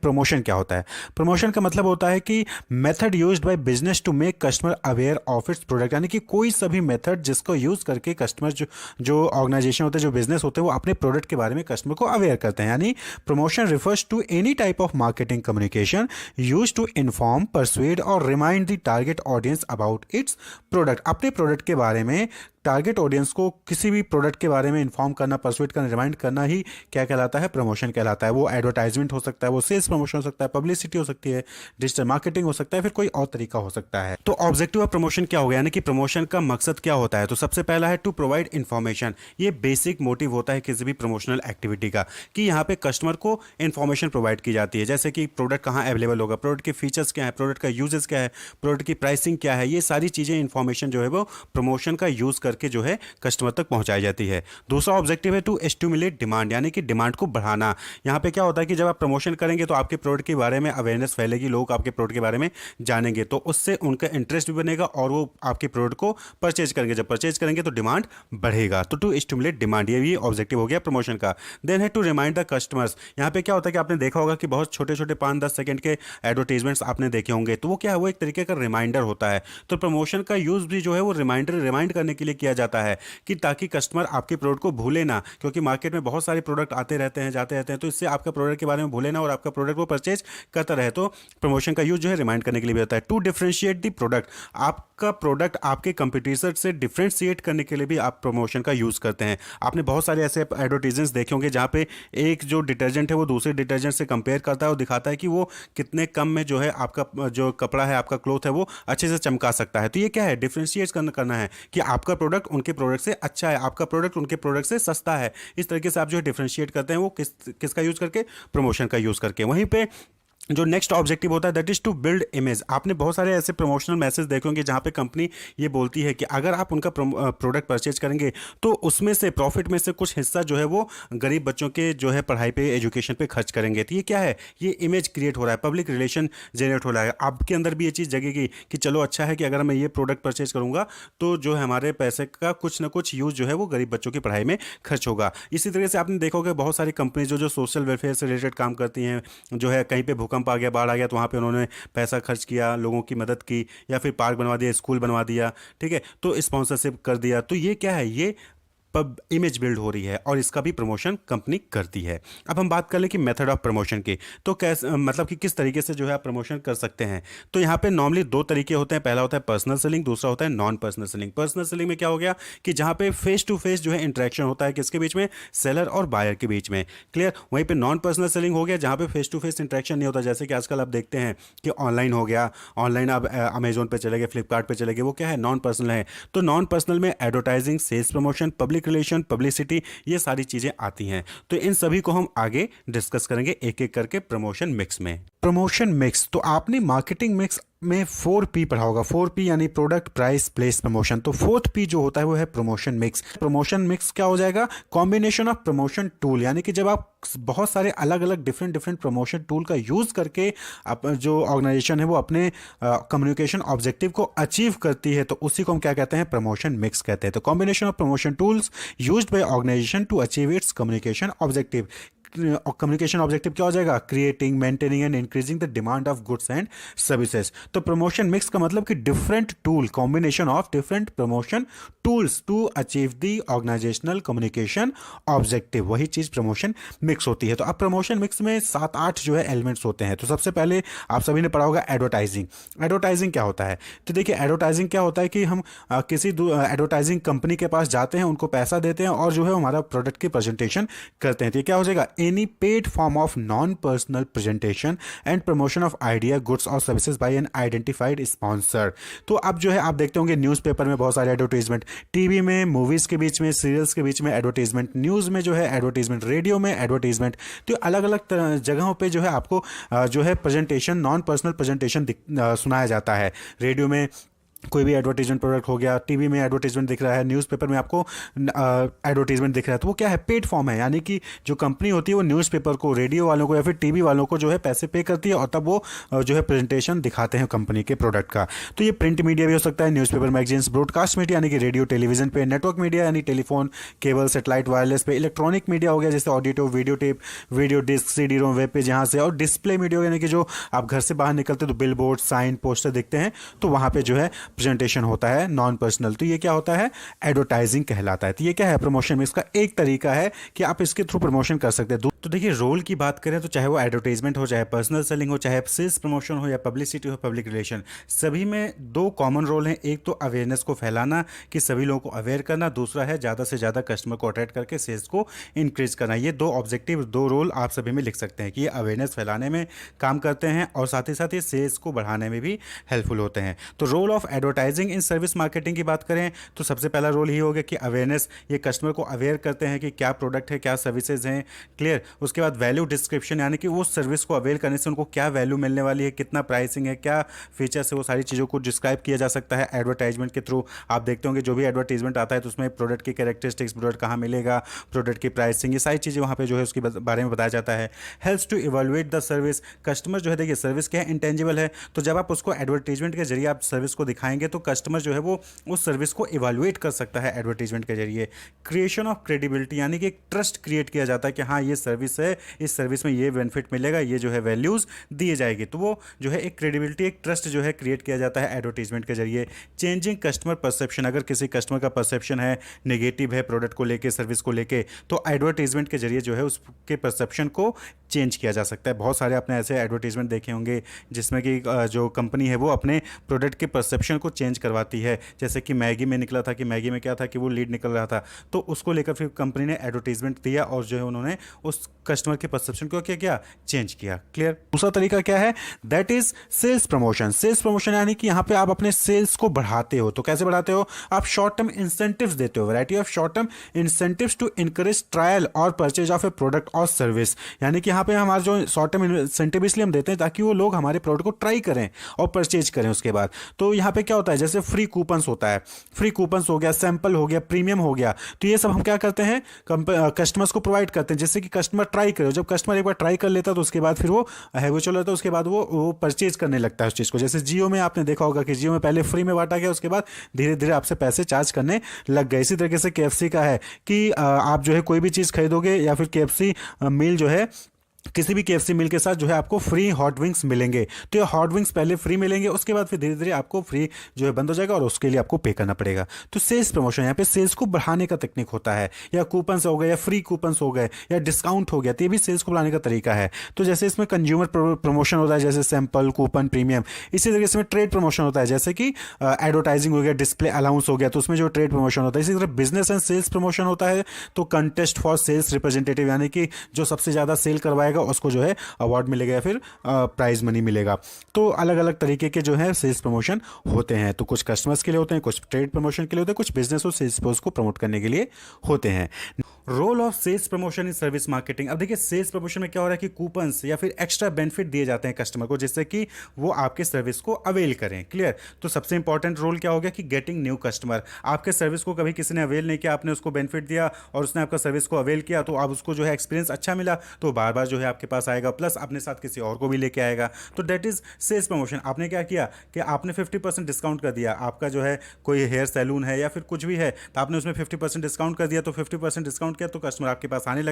Promotion क्या होता है? प्रमोशन का मतलब होता है कि method used by business to make customer aware of its product, यानी कि कोई सभी मेथड जिसको यूज करके कस्टमर जो जो ऑर्गेनाइजेशन होते हैं, जो बिजनेस होते हैं, वो अपने प्रोडक्ट के बारे में कस्टमर को अवेयर करते हैं। यानी promotion refers to any type of marketing communication use to inform, persuade और remind the target audience about its product. अपने प्रोडक्ट के बारे में टारगेट ऑडियंस को किसी भी प्रोडक्ट के बारे में इन्फॉर्म करना, परsuade करना, रिमाइंड करना ही क्या कहलाता है? प्रमोशन कहलाता है। वो एडवर्टाइजमेंट हो सकता है, वो सेल्स प्रमोशन हो सकता है, पब्लिसिटी हो सकती है, डिजिटल मार्केटिंग हो सकता है, फिर कोई और तरीका हो सकता है। तो ऑब्जेक्टिव ऑफ प्रमोशन क्या हो गया, यानी कि प्रमोशन का मकसद क्या होता है? तो सबसे पहला है टू प्रोवाइड इन्फॉर्मेशन। ये बेसिक मोटिव होता है किसी भी प्रमोशनल एक्टिविटी का, कि यहाँ पे कस्टमर को इन्फॉर्मेशन प्रोवाइड की जाती है, जैसे कि प्रोडक्ट कहाँ अवेलेबल होगा, प्रोडक्ट के फीचर्स क्या है, प्रोडक्ट का यूजेस क्या है, प्रोडक्ट की प्राइसिंग क्या है। ये सारी चीज़ें इन्फॉर्मेशन जो है वो प्रमोशन का यूज़ करके जो है कस्टमर तक पहुंचाई जाती है। दूसरा ऑब्जेक्टिव है टू स्टिमुलेट डिमांड, यानी कि डिमांड को बढ़ाना। यहाँ पे क्या होता है कि जब आप प्रमोशन करेंगे तो आपके प्रोडक्ट के बारे में अवेयरनेस फैलेगी, लोग आपके प्रोडक्ट के बारे में जानेंगे, तो उससे उनका इंटरेस्ट भी बनेगा और वो आपके प्रोडक्ट को परचेज करेंगे। जब परचेज करेंगे तो डिमांड बढ़ेगा। तो टू स्टिमुलेट डिमांड, ये भी ऑब्जेक्टिव हो गया प्रमोशन का। देन है टू रिमाइंड द कस्टमर्स। यहाँ पे क्या होता है कि आपने देखा होगा कि बहुत छोटे छोटे 5-10 सेकंड के एडवर्टीजमेंट्स आपने देखे होंगे, तो वो क्या है, वो एक तरीके का रिमाइंडर होता है। तो प्रमोशन का यूज भी जो है वो रिमाइंड करने के लिए किया जाता है, कि ताकि कस्टमर आपके प्रोडक्ट को भूले ना, क्योंकि मार्केट में बहुत सारे प्रोडक्ट आते रहते हैं, जाते रहते हैं, तो इससे आपका प्रोडक्ट के बारे में भूले ना और आपका प्रोडक्ट वो परचेज करता रहे। तो प्रमोशन का यूज जो है रिमाइंड करने के लिए भी होता है। टू डिफरेंशिएट द प्रोडक्ट, आपका प्रोडक्ट आपके कंपटीटर से डिफरेंशिएट करने के लिए भी आप प्रमोशन का यूज करते हैं। आपने बहुत सारे ऐसे एडवर्टीजमेंट्स देखे होंगे जहाँ पे एक जो डिटर्जेंट है वो दूसरे डिटर्जेंट से कंपेयर करता है और दिखाता है कि वो कितने कम में जो है आपका जो कपड़ा है, आपका क्लोथ है, वो अच्छे से चमका सकता है। तो ये क्या है, डिफरेंशिएट करना है कि आपका प्रोडक्ट उनके प्रोडक्ट से अच्छा है, आपका प्रोडक्ट उनके प्रोडक्ट से सस्ता है। इस तरीके से आप जो है डिफरेंशिएट करते हैं, वो किसका यूज करके? प्रमोशन का यूज करके। वहीं पे जो नेक्स्ट ऑब्जेक्टिव होता है that is to build image. आपने बहुत सारे ऐसे प्रमोशनल मैसेज देखे होंगे जहाँ पे कंपनी ये बोलती है कि अगर आप उनका प्रोडक्ट परचेज करेंगे तो उसमें से प्रॉफिट में से कुछ हिस्सा जो है वो गरीब बच्चों के जो है पढ़ाई पे, एजुकेशन पे खर्च करेंगे। तो ये क्या है, ये इमेज क्रिएट हो रहा है, पब्लिक रिलेशन जनरेट हो रहा है। आपके अंदर भी ये चीज़ जगेगी कि चलो अच्छा है कि अगर मैं ये प्रोडक्ट परचेज करूंगा तो जो है हमारे पैसे का कुछ ना कुछ यूज़ जो है वो गरीब बच्चों की पढ़ाई में खर्च होगा। इसी तरीके से आपने देखा होगा बहुत सारी कंपनी जो जो सोशल वेलफेयर से रिलेटेड काम करती हैं, जो है कहीं पे भूकंप आ गया, बाढ़ आ गया, तो वहाँ पे उन्होंने पैसा खर्च किया, लोगों की मदद की, या फिर पार्क बनवा दिया, स्कूल बनवा दिया, ठीक है, तो स्पॉन्सरशिप कर दिया। तो ये क्या है, ये पब इमेज बिल्ड हो रही है और इसका भी प्रमोशन कंपनी करती है। अब हम बात कर लें कि मेथड ऑफ प्रमोशन की, तो कैसे मतलब कि किस तरीके से जो है आप प्रमोशन कर सकते हैं। तो यहाँ पे नॉर्मली दो तरीके होते हैं, पहला होता है पर्सनल सेलिंग, दूसरा होता है non personal selling. Personal selling में क्या हो गया कि जहाँ पे फेस टू फेस जो है इंटरेक्शन होता है, किसके बीच में? सेलर और बायर के बीच में। क्लियर। वहीं पे नॉन पर्सनल सेलिंग हो गया जहाँ पे फेस टू फेस इंटरेक्शन नहीं होता, जैसे कि आजकल आप देखते हैं कि ऑनलाइन हो गया, ऑनलाइन आप अमेजोन पे चले गए, फ्लिपकार्ट पे चले गए, वो क्या है, नॉन पर्सनल है। तो नॉन पर्सनल में advertising, sales promotion, public relation, publicity, ये सारी चीजें आती हैं। तो इन सभी को हम आगे डिस्कस करेंगे एक एक करके प्रमोशन मिक्स में। प्रमोशन मिक्स, तो आपने मार्केटिंग मिक्स में 4P पढ़ा होगा। 4P यानी प्रोडक्ट, प्राइस, प्लेस, प्रमोशन। तो 4th P जो होता है वो है प्रमोशन मिक्स। प्रमोशन मिक्स क्या हो जाएगा? कॉम्बिनेशन ऑफ प्रमोशन टूल, यानी कि जब आप बहुत सारे अलग अलग डिफरेंट डिफरेंट प्रमोशन टूल का यूज करके जो ऑर्गेनाइजेशन है वो अपने कम्युनिकेशन ऑब्जेक्टिव को अचीव करती है, तो उसी को हम क्या कहते हैं? प्रमोशन मिक्स कहते हैं। तो combination of promotion tools used by organization to achieve its communication objective. Communication objective क्या हो जाएगा? Creating, maintaining and increasing the demand of goods and services. तो प्रमोशन मिक्स का मतलब कि different tool, combination of different promotion tools to achieve the organizational communication objective, वही चीज promotion mix होती है। तो अब प्रमोशन मिक्स में 7-8 जो है एलिमेंट्स होते हैं। तो सबसे पहले आप सभी ने पढ़ा होगा एडवर्टाइजिंग। एडवर्टाइजिंग क्या होता है? तो देखिए एडवर्टाइजिंग क्या होता है कि हम किसी एडवर्टाइजिंग कंपनी के पास जाते हैं, उनको पैसा देते हैं और जो है हमारा प्रोडक्ट की प्रेजेंटेशन करते हैं। तो ये क्या हो जाएगा? any paid form of non-personal presentation and promotion of idea, goods और services by an identified sponsor। तो अब जो है आप देखते होंगे न्यूज़पेपर में बहुत सारे एडवर्टीजमेंट, टीवी में, मूवीज के बीच में, सीरियल्स के बीच में एडवर्टीजमेंट, न्यूज़ में जो है एडवर्टीजमेंट, रेडियो में एडवर्टीजमेंट। तो अलग अलग जगहों पे जो है आपको जो है प्रेजेंटेशन, नॉन पर्सनल प्रेजेंटेशन सुनाया जाता है। रेडियो में कोई भी एडवर्टीजमेंट प्रोडक्ट हो गया, टीवी में एडवर्टीजमेंट दिख रहा है, न्यूज़पेपर में आपको एडवर्टीजमेंट दिख रहा है, तो वो क्या है, पेड फॉर्म है। यानी कि जो कंपनी होती है वो न्यूज़पेपर को, रेडियो वालों को या फिर टीवी वालों को जो है पैसे पे करती है और तब वो जो है प्रेजेंटेशन दिखाते हैं कंपनी के प्रोडक्ट का। तो ये प्रिंट मीडिया भी हो सकता है, न्यूज़पेपर, मैगजीन्स, ब्रॉडकास्ट मीडिया यानी कि रेडियो टेलीविजन पे, नेटवर्क मीडिया यानी टेलीफोन, केबल, सेटेलाइट, वायरलेस पे, इलेक्ट्रॉनिक मीडिया हो गया जैसे audio, video tape, video disc, CD ROM, web page यहाँ से, और डिस्प्ले मीडिया यानी कि जो आप घर से बाहर निकलते तो बिल बोर्ड, साइन, पोस्टर दिखते हैं तो वहाँ पे जो है प्रेजेंटेशन होता है नॉन पर्सनल। तो ये क्या होता है, एडवर्टाइजिंग कहलाता है। तो ये क्या है, प्रमोशन में इसका एक तरीका है कि आप इसके थ्रू प्रमोशन कर सकते हैं। तो देखिए, रोल की बात करें तो चाहे वो एडवर्टाइजमेंट हो, चाहे पर्सनल सेलिंग हो, चाहे सेल्स प्रमोशन हो, या पब्लिसिटी हो, पब्लिक रिलेशन, सभी में दो कॉमन रोल हैं। एक तो अवेयरनेस को फैलाना कि सभी लोगों को अवेयर करना, दूसरा है ज़्यादा से ज़्यादा कस्टमर को अट्रैक्ट करके सेल्स को इंक्रीज करना। ये दो ऑब्जेक्टिव, दो रोल आप सभी में लिख सकते हैं कि ये अवेयरनेस फैलाने में काम करते हैं और साथ ही साथ ये सेल्स को बढ़ाने में भी हेल्पफुल होते हैं। तो role of advertising in service marketing की बात करें तो सबसे पहला रोल ही होगा कि अवेयरनेस, ये कस्टमर को अवेयर करते हैं कि क्या प्रोडक्ट है, क्या सर्विसेज हैं, क्लियर। उसके बाद वैल्यू डिस्क्रिप्शन यानी कि वो सर्विस को अवेयर करने से उनको क्या वैल्यू मिलने वाली है, कितना प्राइसिंग है, क्या फीचर्स है, वो सारी चीज़ों को डिस्क्राइब किया जा सकता है एडवर्टाइजमेंट के थ्रू। आप देखते होंगे जो भी एडवर्टाइजमेंट आता है तो उसमें प्रोडक्ट की कैरेक्टरिस्टिक्स, प्रोडक्ट कहाँ मिलेगा, प्रोडक्ट की प्राइसिंग, ये सारी चीज़ें वहाँ पे जो है उसके बारे में बताया जाता है। Helps to evaluate the service, customer जो है, देखिए सर्विस क्या है, इंटेंजिबल है, तो जब आप उसको एडवर्टाइजमेंट के जरिए आप सर्विस को दिखाएंगे तो कस्टमर जो है वो उस सर्विस को इवेलुएट कर सकता है एडवर्टाइजमेंट के जरिए। क्रिएशन ऑफ क्रेडिबिलिटी यानी कि एक ट्रस्ट क्रिएट किया जाता है कि हाँ ये सर्विस है, इस सर्विस में ये बेनिफिट मिलेगा, ये जो है वैल्यूज़ दिए जाएगी, तो वो जो है एक क्रेडिबिलिटी, एक ट्रस्ट जो है क्रिएट किया जाता है एडवर्टाइजमेंट के जरिए। चेंजिंग कस्टमर परसेप्शन, अगर किसी कस्टमर का परसेप्शन है नेगेटिव है प्रोडक्ट को लेके, सर्विस को लेके, तो एडवर्टाइजमेंट के जरिए जो है उसके परसेप्शन को चेंज किया जा सकता है। बहुत सारे आपने ऐसे एडवर्टाइजमेंट देखे होंगे जिसमें कि जो कंपनी है वो अपने प्रोडक्ट के परसेप्शन को चेंज करवाती है। जैसे कि मैगी में निकला था कि मैगी में क्या था कि वो लीड निकल रहा था, तो उसको लेकर फिर कंपनी ने एडवर्टाइजमेंट दिया और जो है उन्होंने उस कस्टमर के परसेप्शन को क्या किया, चेंज किया, क्लियर। दूसरा तरीका क्या है, that is sales promotion. Sales promotion यानी कि यहाँ पे आप अपने सेल्स को बढ़ाते हो। तो कैसे बढ़ाते हो, आप शॉर्ट टर्म इंसेंटिव्स देते हो, variety of short term incentives to encourage trial और परचेज ऑफ ए प्रोडक्ट और सर्विस। यानी कि यहाँ पे हमारा जो शॉर्ट टर्म इंसेंटिव इसलिए हम देते हैं ताकि वो लोग हमारे प्रोडक्ट को ट्राई करें और परचेज करें उसके बाद। तो यहाँ पे क्या होता है, जैसे फ्री कूपन्स होता है, फ्री कूपन्स हो गया, सैंपल हो गया, प्रीमियम हो गया, तो ये सब हम क्या करते हैं, कस्टमर्स को प्रोवाइड करते हैं जिससे कि कस्टमर ट्राई करे। जब कस्टमर एक बार ट्राई कर लेता है तो उसके बाद फिर वो हैबिचुअल होता है, उसके बाद वो परचेज करने लगता है उस चीज़ को। जैसे जियो में आपने देखा होगा कि जियो में पहले फ्री में बांटा गया, उसके बाद धीरे धीरे आपसे पैसे चार्ज करने लग गए। इसी तरीके से केएफसी का है कि आप जो है कोई भी चीज़ खरीदोगे या फिर केएफसी मील जो है, किसी भी केएफसी मील के साथ जो है आपको फ्री हॉट विंग्स मिलेंगे। तो ये हॉट विंग्स पहले फ्री मिलेंगे, उसके बाद फिर धीरे धीरे आपको फ्री जो है बंद हो जाएगा और उसके लिए आपको पे करना पड़ेगा। तो सेल्स प्रमोशन यहाँ पे सेल्स को बढ़ाने का टेक्निक होता है, या कूपन्स हो गए, या फ्री कूपन्स हो गए, या डिस्काउंट हो गया, तो ये भी सेल्स को बढ़ाने का तरीका है। तो जैसे इसमें कंज्यूमर प्रमोशन होता है, जैसे सैंपल, कूपन, प्रीमियम। इसी तरीके से ट्रेड प्रमोशन होता है, जैसे कि एडवर्टाइजिंग हो गया, डिस्प्ले अलाउंस हो गया, तो उसमें जो ट्रेड प्रमोशन होता है। इसी तरह बिजनेस एंड सेल्स प्रमोशन होता है, तो कंटेस्ट फॉर सेल्स रिप्रेजेंटेटिव यानी कि जो सबसे ज़्यादा सेल करवाएगा उसको जो है अवार्ड मिलेगा या फिर प्राइज मनी मिलेगा। तो अलग अलग तरीके के जो है सेल्स प्रमोशन होते हैं। तो कुछ कस्टमर्स के लिए होते हैं, कुछ ट्रेड प्रमोशन के लिए होते हैं, कुछ बिजनेस और सेल्स फोर्स को प्रमोट करने के लिए होते हैं। Role of sales promotion in service marketing. अब देखिए सेल्स प्रमोशन में क्या हो रहा है कि कूपन्स या फिर एक्स्ट्रा बेनिफिट दिए जाते हैं कस्टमर को जिससे कि वो आपके सर्विस को अवेल करें, क्लियर। तो सबसे इंपॉर्टेंट रोल क्या हो गया कि गेटिंग न्यू कस्टमर। आपके सर्विस को कभी किसी ने अवेल नहीं किया, आपने उसको बेनिफिट दिया और उसने आपका सर्विस को अवेल किया, तो आप उसको जो है एक्सपीरियंस अच्छा मिला तो बार बार जो है आपके पास आएगा, प्लस अपने साथ किसी और को भी लेके आएगा। तो दैट इज सेल्स प्रमोशन। आपने क्या किया कि आपने 50% डिस्काउंट कर दिया। आपका जो है कोई हेयर सैलून है या फिर कुछ भी है तो आपने उसमें 50% डिस्काउंट कर दिया, तो 50% डिस्काउंट किया तो कस्टमर आपके पास आने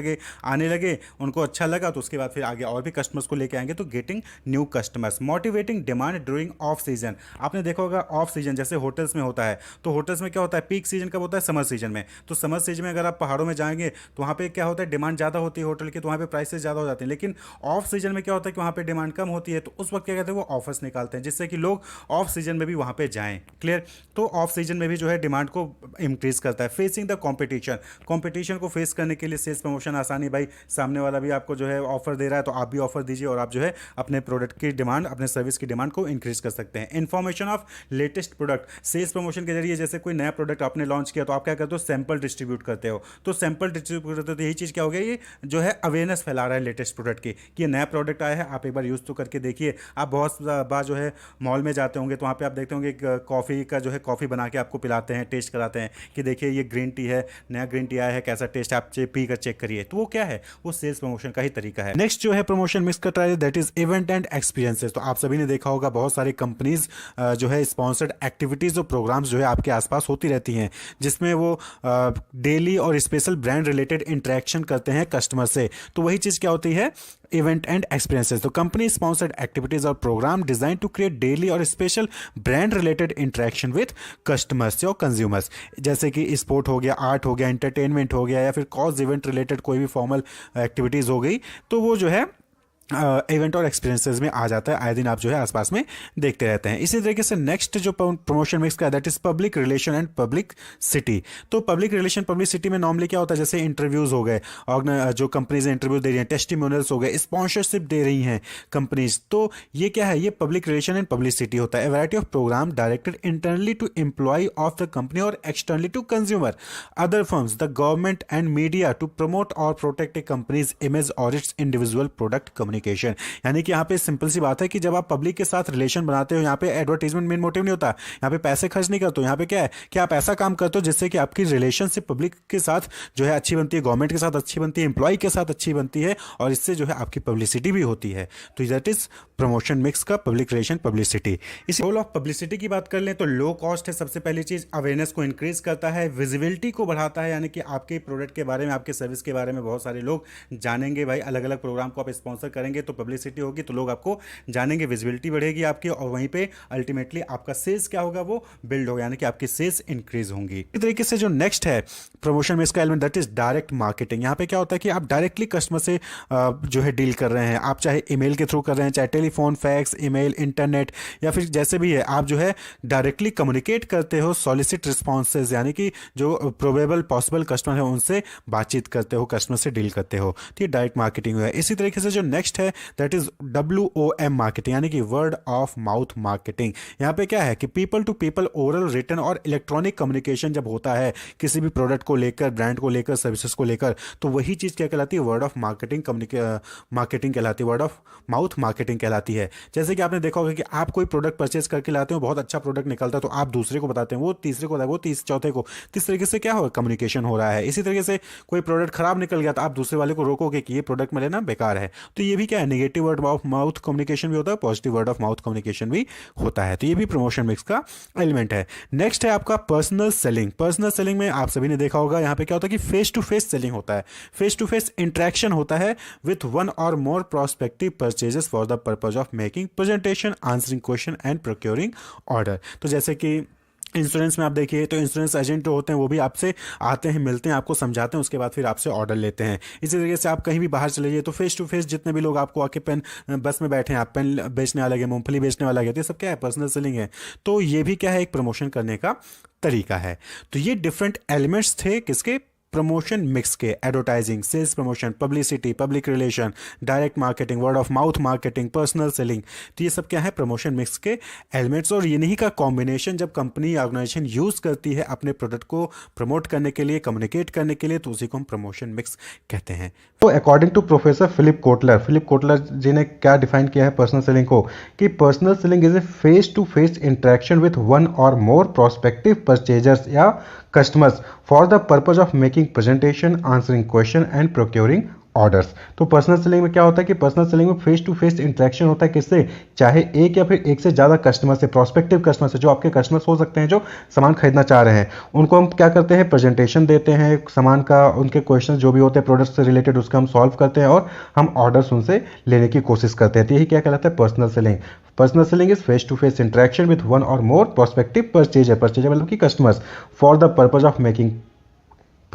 लगे, उनको अच्छा लगा, तो उसके बाद फिर आगे और भी कस्टमर्स को लेके आएंगे। तो getting new customers. Motivating demand during off season. आपने देखा होगा ऑफ सीजन जैसे होटल्स में होता है, तो होटल्स में क्या होता है, पीक सीजन कब होता है, समर सीजन में। तो समर सीजन में अगर आप पहाड़ों में जाएंगे तो वहाँ पे क्या होता है, डिमांड ज़्यादा होती है होटल की, तो वहाँ पे प्राइसेस ज़्यादा हो जाते हैं। लेकिन ऑफ सीजन में क्या होता है कि वहाँ पे डिमांड कम होती है, तो उस वक्त क्या कहते हैं, वो ऑफर्स निकालते हैं जिससे कि लोग ऑफ सीजन में भी वहाँ पे जाएं, क्लियर। तो ऑफ सीजन में भी जो है डिमांड को इंक्रीज करता है। Facing the competition. कॉम्पिटिशन को फेस करने के लिए सेल्स प्रमोशन आसानी, भाई सामने वाला भी आपको जो है ऑफर दे रहा है तो आप भी ऑफर दीजिए और आप जो है अपने प्रोडक्ट की डिमांड, अपने सर्विस की डिमांड को इंक्रीज कर सकते हैं। Information of latest product, sales promotion के जरिए जैसे कोई नया प्रोडक्ट आपने लॉन्च किया तो आप क्या करते हो, सैंपल डिस्ट्रीब्यूट करते हो। तो सैंपल डिस्ट्रीब्यूट करते हो तो यही चीज़ क्या हो गया, ये जो है अवेयरनेस फैला रहा है लेटेस्ट प्रोडक्ट की कि ये नया प्रोडक्ट आया है, आप एक बार यूज़ तो करके देखिए। आप बहुत बार जो है मॉल में जाते होंगे तो वहाँ पे आप देखते होंगे कॉफ़ी का जो है कॉफ़ी बना के आपको पिलाते हैं, टेस्ट कराते हैं कि देखिए ये ग्रीन टी है, नया ग्रीन टी आया है, कैसा टेस्ट, आप पी कर चेक करिए। तो वो क्या है, वो सेल्स प्रमोशन का ही तरीका है। नेक्स्ट जो है प्रमोशन मिक्स का trial, that is event and experiences. तो आप सभी ने देखा होगा बहुत सारी कंपनीज जो है स्पॉन्सर्ड एक्टिविटीज़ और प्रोग्राम्स जो है आपके आसपास होती रहती हैं, जिसमें वो डेली और स्पेशल ब्रांड रिलेटेड इंटरेक्शन करते हैं कस्टमर से। तो वही चीज़ क्या होती है, इवेंट एंड एक्सपीरियंसेस। तो कंपनी स्पॉन्सर्ड एक्टिविटीज और programme design to create daily और special brand related interaction with customers और कंज्यूमर्स, जैसे कि स्पोर्ट हो गया, आर्ट हो गया, एंटरटेनमेंट हो गया, या फिर कॉज इवेंट रिलेटेड कोई भी फॉर्मल एक्टिविटीज़ हो गई, तो वो जो है इवेंट और एक्सपीरियंसेस में आ जाता है। आए दिन आप जो है आसपास में देखते रहते हैं। इसी तरीके से नेक्स्ट जो प्रमोशन मिक्स का, that is public relation and public city. तो पब्लिक रिलेशन पब्लिक सिटी में नॉर्मली क्या होता है, जैसे इंटरव्यूज हो गए, और जो कंपनीज इंटरव्यू दे रही हैं, टेस्टिमोनियल्स हो गए, स्पॉन्सरशिप दे रही हैं कंपनीज, तो ये क्या है, ये पब्लिक रिलेशन एंड पब्लिसिटी होता है। Variety of programme directed internally to employ of the company और externally to consumer, other firms, the government and media to promote और प्रोटेक्ट ए कंपनीज इमेज और इट्स इंडिविजुअल प्रोडक्ट कम्युनिकेशन। यानी कि यहाँ पे simple सी बात है कि जब आप पब्लिक के साथ रिलेशन बनाते हो, यहाँ पे एडवर्टाइजमेंट मेन मोटिव नहीं होता, यहाँ पे पैसे खर्च नहीं करते हो, यहाँ पे क्या है कि आप ऐसा काम करते हो जिससे कि आपकी रिलेशनशिप पब्लिक के साथ जो है अच्छी बनती है, गवर्नमेंट के साथ अच्छी बनती है, एम्प्लॉय के साथ अच्छी बनती है, और इससे जो है आपकी पब्लिसिटी भी होती है। तो दैट इज प्रमोशन मिक्स का पब्लिक रिलेशन पब्लिसिटी। इस रोल ऑफ पब्लिसिटी की बात कर लें तो लो कॉस्ट है सबसे पहली चीज, अवेयरनेस को इंक्रीज करता है, विजिबिलिटी को बढ़ाता है, यानी कि आपके प्रोडक्ट के बारे में, आपके सर्विस के बारे में बहुत सारे लोग जानेंगे। भाई अलग अलग प्रोग्राम को आप स्पॉन्सर करेंगे तो पब्लिसिटी होगी, तो लोग आपको जानेंगे, विजिबिलिटी बढ़ेगी आपकी, और वहीं पे अल्टीमेटली आपका सेल्स क्या होगा, वो बिल्ड होगा, यानी कि आपकी सेल्स इंक्रीज होंगी। इस तरीके से जो नेक्स्ट है प्रमोशन में इसका element, that is direct marketing. यहाँ पे क्या होता है कि आप डायरेक्टली कस्टमर से जो है डील कर रहे हैं, आप चाहे ईमेल के थ्रू कर रहे हैं, चाहे टेलीफोन, फैक्स, ईमेल, इंटरनेट, या फिर जैसे भी है, आप जो है डायरेक्टली कम्युनिकेट करते हो, सॉलिसिट रिस्पॉन्सेज, यानी कि जो प्रोबेबल पॉसिबल कस्टमर है उनसे बातचीत करते हो, कस्टमर से डील करते हो, तो ये डायरेक्ट मार्केटिंग है। इसी तरीके से जो नेक्स्ट है दैट इज WOM मार्केटिंग, यानी कि वर्ड ऑफ माउथ मार्केटिंग। यहाँ पे क्या है कि people to people oral, written और इलेक्ट्रॉनिक कम्युनिकेशन जब होता है किसी भी प्रोडक्ट को लेकर, ब्रांड को लेकर, सर्विसेज को लेकर, तो वही चीज़ क्या कहलाती है, वर्ड ऑफ मार्केटिंग मार्केटिंग कहलाती है, वर्ड ऑफ माउथ मार्केटिंग कहलाती है। जैसे कि आपने देखा होगा कि आप कोई प्रोडक्ट परचेज करके लाते हो, बहुत अच्छा प्रोडक्ट निकलता है तो आप दूसरे को बताते हैं, वो तीसरे को बताए, वो चौथे को, इस तरीके से क्या हो, कम्युनिकेशन हो रहा है। इसी तरीके से कोई प्रोडक्ट खराब निकल गया तो आप दूसरे वाले को रोकोगे कि ये प्रोडक्ट में लेना बेकार है, तो ये भी क्या है, negative word of mouth communication भी होता है, positive word of mouth communication भी होता है। तो ये भी प्रमोशन मिक्स का एलिमेंट है। नेक्स्ट है आपका पर्सनल सेलिंग। पर्सनल सेलिंग में आप सभी ने देखा होगा, यहाँ पे क्या होता है कि फेस टू फेस सेलिंग होता है, फेस टू फेस इंटरेक्शन होता है विथ वन और more prospective purchases for the purpose of making presentation, answering question and procuring order. तो जैसे कि इंश्योरेंस में आप देखिए तो इंश्योरेंस एजेंट जो होते हैं वो भी आपसे आते हैं, मिलते हैं, आपको समझाते हैं, उसके बाद फिर आपसे ऑर्डर लेते हैं। इसी तरीके से आप कहीं भी बाहर चले जाइए तो फेस टू फेस जितने भी लोग आपको आके पेन, बस में बैठे हैं, आप पेन बेचने वाले हैं, मूंगफली बेचने वाला है, तो ये सब क्या है, पर्सनल सेलिंग है। तो ये भी क्या है, एक प्रमोशन करने का तरीका है। तो ये डिफरेंट एलिमेंट्स थे किसके, प्रमोशन मिक्स के, advertising, sales promotion, publicity, public relation, direct marketing, word of mouth marketing, personal selling. तो ये सब क्या है, प्रमोशन मिक्स के एलिमेंट्स, और इन्हीं का कॉम्बिनेशन जब कंपनी या ऑर्गेनाइजेशन यूज करती है अपने प्रोडक्ट को प्रमोट करने के लिए, कम्युनिकेट करने के लिए, तो उसी को हम प्रमोशन मिक्स कहते हैं। तो according to professor Philip Kotler ji ने क्या डिफाइन किया है पर्सनल सेलिंग को, कि personal selling is a face to face interaction with one और मोर प्रोस्पेक्टिव परचेजर्स या customers for the purpose of making presentation, answering question and procuring orders. तो personal selling में क्या होता है कि पर्सनल सेलिंग में फेस टू फेस इंटरेक्शन होता है किससे, चाहे एक या फिर एक से ज़्यादा कस्टमर से, प्रोस्पेक्टिव कस्टमर से, जो आपके कस्टमर्स हो सकते हैं जो सामान खरीदना चाह रहे हैं, उनको हम क्या करते हैं, प्रेजेंटेशन देते हैं सामान का, उनके क्वेश्चन जो भी होते हैं प्रोडक्ट से रिलेटेड उसका हम सॉल्व करते हैं और हम ऑर्डर्स उनसे लेने की कोशिश करते हैं। तो यही क्या कहलाता है, personal selling. Personal selling is face to face interaction with one और मोर प्रोस्पेक्टिव परचेजर मतलब कि customers for the purpose of making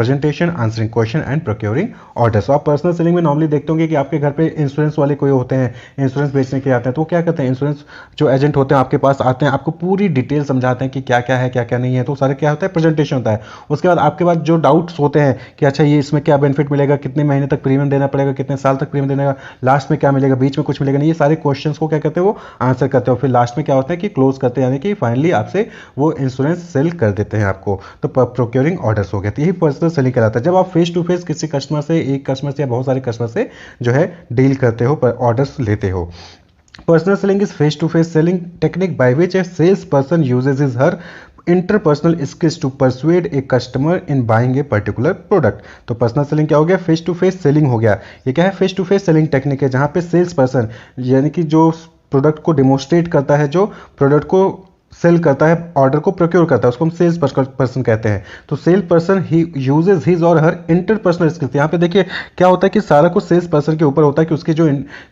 presentation, answering question and procuring orders. आप पर्सनल सेलिंग में नॉर्मली देखते होंगे कि आपके घर पे इंश्योरेंस वाले कोई होते हैं, इंश्योरेंस बेचने के आते हैं, तो वो क्या करते हैं, इंश्योरेंस जो एजेंट होते हैं आपके पास आते हैं, आपको पूरी डिटेल समझाते हैं कि क्या क्या है क्या क्या नहीं है, तो सारे क्या होता है, प्रेजेंटेशन होता है। उसके बाद आपके पास जो डाउट्स होते हैं कि अच्छा ये इसमें क्या बेनिफिट मिलेगा, कितने महीने तक प्रीमियम देना पड़ेगा, कितने साल तक प्रीमियम देना, लास्ट में क्या मिलेगा, बीच में कुछ मिलेगा नहीं, ये सारे क्वेश्चंस को क्या करते हैं वो आंसर करते हो। फिर लास्ट में क्या होता है कि क्लोज करते हैं, यानी कि फाइनली आपसे वो इंश्योरेंस सेल कर देते हैं आपको। तो प्रोक्योरिंग ऑर्डर्स हो गया, तो यही पर्सनल सेलिंग कहलाता है। जब आप फेस टू फेस किसी कस्टमर से, एक कस्टमर से या बहुत सारे कस्टमर से जो है डील करते हो, ऑर्डर्स लेते हो। Personal selling is face-to-face selling technique by which a salesperson uses his her interpersonal skills to persuade a customer in buying a particular product। तो पर्सनल सेलिंग क्या हो गया, फेस टू फेस सेलिंग हो गया। ये क्या है, face to face selling technique है, जहां पे सेल्स पर्सन यानी कि जो प्रोडक्ट को डिमोस्ट्रेट करता है, जो प्रोडक्ट को सेल करता है, ऑर्डर को प्रोक्योर करता है, उसको हम सेल्स पर्सन कहते हैं। तो सेल्स पर्सन ही यूजेज हिज और हर इंटरपर्सनल स्किल्स। यहाँ पे देखिए क्या होता है कि सारा कुछ सेल्स पर्सन के ऊपर होता है कि उसके जो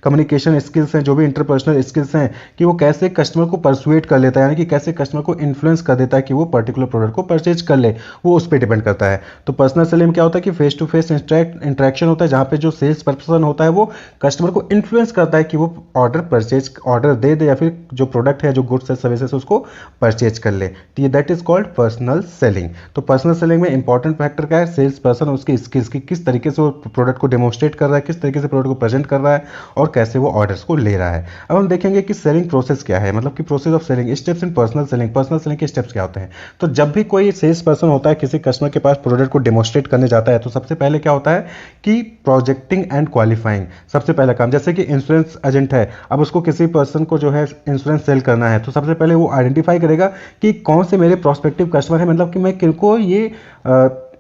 कम्युनिकेशन स्किल्स हैं, जो भी इंटरपर्सनल स्किल्स हैं, कि वो कैसे कस्टमर को परसुएट कर लेता है, यानी कि कैसे कस्टमर को इन्फ्लुएंस कर देता है कि वो पर्टिकुलर प्रोडक्ट को परचेज कर ले, वो उस पर डिपेंड करता है। तो पर्सनल सेलिंग में क्या होता है कि फेस टू फेस इंटरेक्शन होता है, जहाँ पे जो सेल्स पर्सन होता है वो कस्टमर को इन्फ्लुएंस करता है कि वो ऑर्डर दे दे या फिर जो प्रोडक्ट है, जो गुड्स है, सर्विसेज, उसको परचेज कर ले। तो ये that is called personal selling. तो पर्सनल सेलिंग में इंपॉर्टेंट फैक्टर क्या है, सेल्स पर्सन उसकी स्किल्स की किस तरीके से वो प्रोडक्ट को डेमोस्ट्रेट कर रहा है, किस तरीके से प्रोडक्ट को प्रेजेंट कर रहा है और कैसे वो ऑर्डर्स को ले रहा है। अब हम देखेंगे कि सेलिंग प्रोसेस क्या है, मतलब कि process of selling, steps in personal selling. Personal selling के स्टेप्स क्या होते हैं। तो जब भी कोई सेल्स पर्सन होता है किसी कस्टमर के पास प्रोडक्ट को डेमोस्ट्रेट करने जाता है, तो सबसे पहले क्या होता है कि प्रोजेक्टिंग एंड क्वालिफाइंग, सबसे पहला काम। जैसे कि इंश्योरेंस एजेंट है, अब उसको किसी पर्सन को जो है इंश्योरेंस सेल करना है, तो सबसे पहले वो आइडेंटिफाई करेगा कि कौन से मेरे प्रोस्पेक्टिव कस्टमर है, मतलब कि मैं किनको ये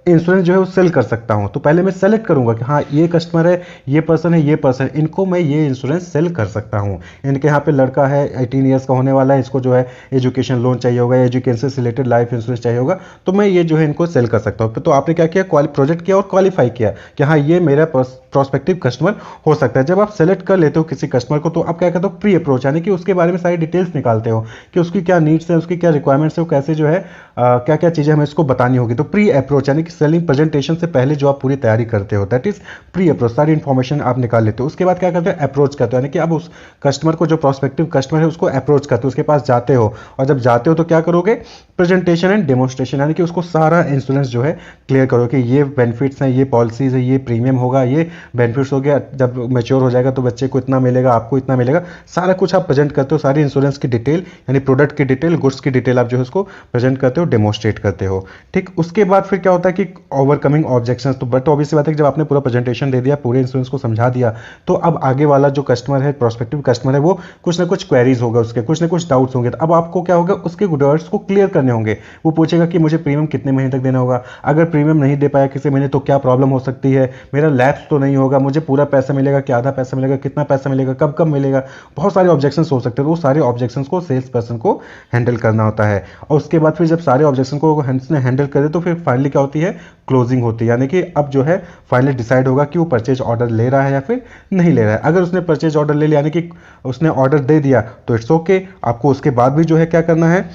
इंश्योरेंस जो है वो सेल कर सकता हूं। तो पहले मैं सेलेक्ट करूंगा कि हाँ ये कस्टमर है, ये पर्सन है, ये पर्सन है, इनको मैं ये इंश्योरेंस सेल कर सकता हूं। इनके यहाँ पे लड़का है 18 ईयर्स का होने वाला है, इसको जो है एजुकेशन लोन चाहिए होगा, एजुकेशन से रिलेटेड लाइफ इंश्योरेंस चाहिए होगा, तो मैं ये जो है इनको सेल कर सकता हूँ। तो आपने क्या किया, प्रोजेक्ट किया और क्वालिफाई किया कि हाँ ये मेरा प्रोस्पेक्टिव कस्टमर हो सकता है। जब आप सेलेक्ट कर लेते हो किसी कस्टमर को, तो आप क्या करते हो, प्री अप्रोच, यानी कि उसके बारे में सारी डिटेल्स निकालते हो कि उसकी क्या नीड्स है, उसकी क्या रिक्वायरमेंट्स है, वो कैसे जो है क्या क्या चीज़ें हमें इसको बतानी होगी। तो प्री अप्रोच यानी कि सेलिंग प्रेजेंटेशन से पहले जो आप पूरी तैयारी करते हो, दैट इज प्री अप्रोच, सारी इन्फॉर्मेशन आप निकाल लेते हो। उसके बाद क्या करते हो, अप्रोच करते हो, यानी कि अब उस कस्टमर को, जो प्रोस्पेक्टिव कस्टमर है, उसको अप्रोच करते हो, उसके पास जाते हो। और जब जाते हो तो क्या करोगे, प्रेजेंटेशन एंड डेमोस्ट्रेशन, यानी कि उसको सारा इंश्योरेंस जो है क्लियर करो कि ये बेनिफिट्स हैं, ये पॉलिसीज है, ये प्रीमियम होगा, ये बेनिफिट्स हो गया, जब मैच्योर हो जाएगा तो बच्चे को इतना मिलेगा, आपको इतना मिलेगा, सारा कुछ आप प्रेजेंट करते हो। सारी इंश्योरेंस की डिटेल, यानी प्रोडक्ट की डिटेल, गुड्स की डिटेल आप जो है उसको प्रेजेंट करते हो, डेमोस्ट्रेट करते हो। ठीक, उसके बाद फिर क्या होता है कि ओवरकमिंग ऑब्जेक्शंस। तो बट ऑब्वियसली बात है कि जब आपने पूरा प्रेजेंटेशन दे दिया, पूरे इंश्योरेंस को समझा दिया, तो अब आगे वाला जो कस्टमर है, प्रोस्पेक्टिव कस्टमर है, वो कुछ ना कुछ क्वेरीज होगा, उसके कुछ ना कुछ डाउट्स होंगे। तो अब आपको क्या होगा, उसके डाउट्स को क्लियर करने होंगे। वो पूछेगा कि मुझे प्रीमियम कितने महीने तक देना होगा, अगर प्रीमियम नहीं दे पाया किसी महीने तो क्या प्रॉब्लम हो सकती है, मेरा लैप्स तो नहीं होगा, मुझे पूरा पैसा मिलेगा कि आधा पैसा मिलेगा, कितना पैसा मिलेगा, कब कब मिलेगा, बहुत सारे ऑब्जेक्शंस हो सकते हैं। तो वो सारे ऑब्जेक्शंस को सेल्स पर्सन को हैंडल करना होता है। और उसके बाद फिर जब सारे ऑब्जेक्शन को हैंडल करे, तो फिर फाइनली क्या होती है, क्लोजिंग होती है, यानी कि अब जो है फाइनली डिसाइड होगा कि वो परचेज ऑर्डर ले रहा है या फिर नहीं ले रहा है। अगर उसने परचेज ऑर्डर ले लिया, यानी कि उसने ऑर्डर दे दिया, तो इट्स ओके। आपको उसके बाद भी जो है क्या करना है,